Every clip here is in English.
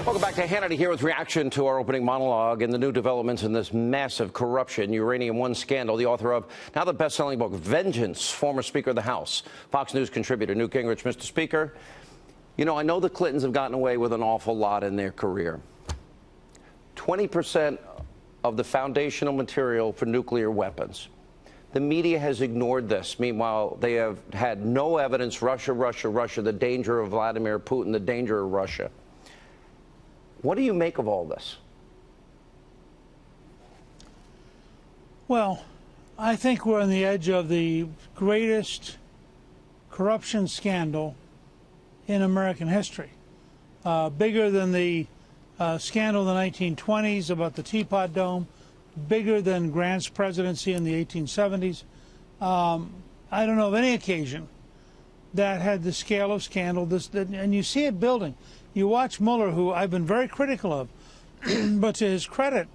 Welcome back to Hannity here with reaction to our opening monologue and the new developments in this massive corruption, Uranium One scandal. The author of now the best-selling book, Vengeance, former Speaker of the House, Fox News contributor Newt Gingrich. Mr. Speaker, you know, I know the Clintons have gotten away with an awful lot in their career. 20% of the foundational material for nuclear weapons. The media has ignored this. Meanwhile, they have had no evidence. Russia, Russia, Russia, the danger of Vladimir Putin, the danger of Russia. What do you make of all this? Well, I think we're on the edge of the greatest corruption scandal in American history. Bigger than the scandal in the 1920s about the Teapot Dome, bigger than Grant's presidency in the 1870s. I don't know of any occasion that had the scale of scandal, and you see it building. You watch Mueller, who I've been very critical of, but to his credit,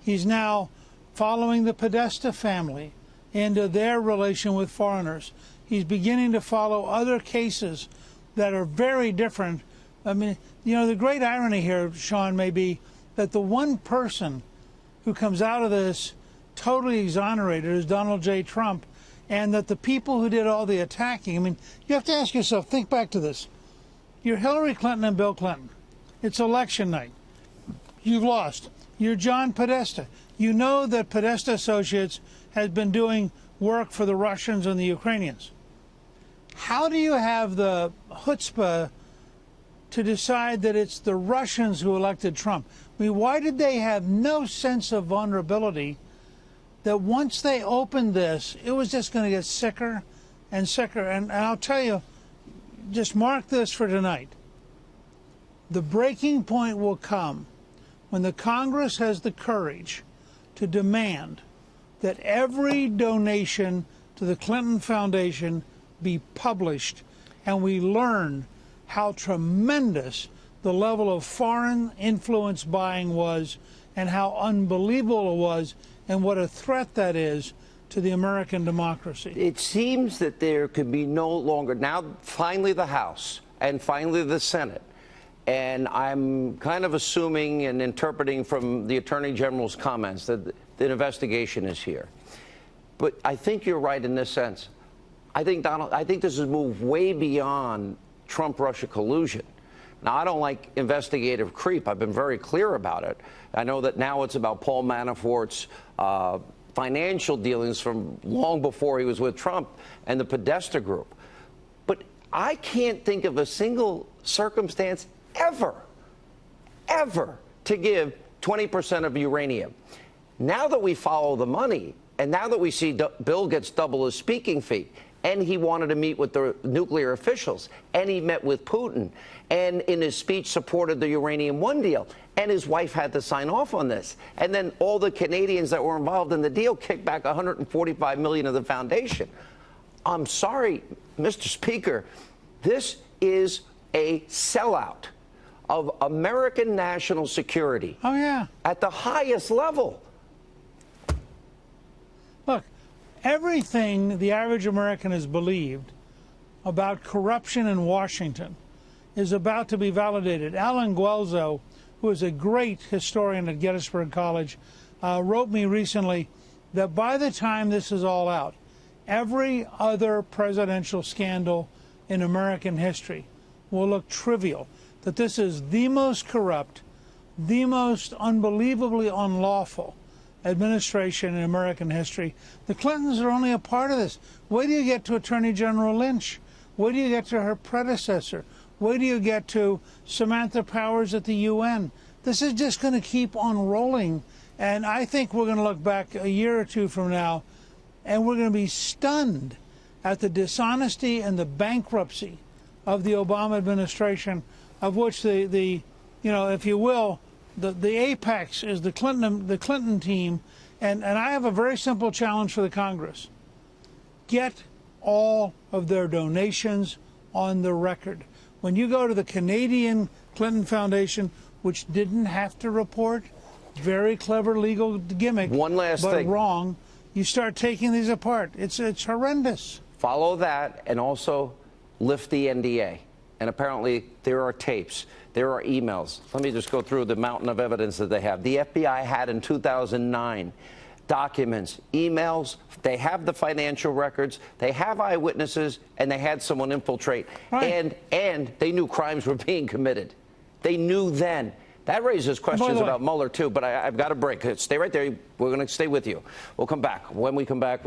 he's now following the Podesta family into their relation with foreigners. He's beginning to follow other cases that are very different. I mean, you know, the great irony here, Sean, may be that the one person who comes out of this totally exonerated is Donald J. Trump, and that the people who did all the attacking, I mean, you have to ask yourself, think back to this. You're Hillary Clinton and Bill Clinton. It's election night. You've lost. You're John Podesta. You know that Podesta Associates has been doing work for the Russians and the Ukrainians. How do you have the chutzpah to decide that it's the Russians who elected Trump? I mean, why did they have no sense of vulnerability that once they opened this, it was just going to get sicker and sicker? And I'll tell you, just mark this for tonight. The breaking point will come when the Congress has the courage to demand that every donation to the Clinton Foundation be published, and we learn how tremendous the level of foreign influence buying was and how unbelievable it was and what a threat that is to the American democracy. It seems that there could be no longer, now finally the House and finally the Senate, and I'm kind of assuming and interpreting from the Attorney General's comments that the investigation is here. But I think you're right in this sense. I think this has moved way beyond Trump-Russia collusion. Now, I don't like investigative creep. I've been very clear about it. I know that now it's about Paul Manafort's financial dealings from long before he was with Trump and the Podesta Group. But I can't think of a single circumstance ever to give 20% of uranium. Now that we follow the money, and now that we see Bill gets double his speaking fee, and he wanted to meet with the nuclear officials, and he met with Putin, and in his speech supported the Uranium One deal, and his wife had to sign off on this. And then all the Canadians that were involved in the deal kicked back $145 million of the foundation. I'm sorry, Mr. Speaker, this is a sellout of American national security. Oh, yeah. At the highest level. Look, everything the average American has believed about corruption in Washington is about to be validated. Alan Guelzo, who is a great historian at Gettysburg College, wrote me recently that by the time this is all out, every other presidential scandal in American history will look trivial, that this is the most corrupt, the most unbelievably unlawful administration in American history. The Clintons are only a part of this. Wait till you get to Attorney General Lynch. Wait till you get to her predecessor. Wait till you get to Samantha Powers at the UN. This is just going to keep on rolling. And I think we're going to look back a year or two from now, and we're going to be stunned at the dishonesty and the bankruptcy of the Obama administration, of which the you know, if you will, the apex is the Clinton team. And I have a very simple challenge for the Congress. Get all of their donations on the record. When you go to the Canadian Clinton Foundation, which didn't have to report, very clever legal gimmick, one last thing, but wrong, you start taking these apart. It's horrendous. Follow that, and also lift the NDA. And apparently there are tapes, there are emails. Let me just go through the mountain of evidence that they have. The FBI had in 2009 documents, emails, they have the financial records, they have eyewitnesses, and they had someone infiltrate. Right. And they knew crimes were being committed. They knew then. That raises questions about Mueller, too, but I've got a break. Stay right there. We're going to stay with you. We'll come back. When we come back,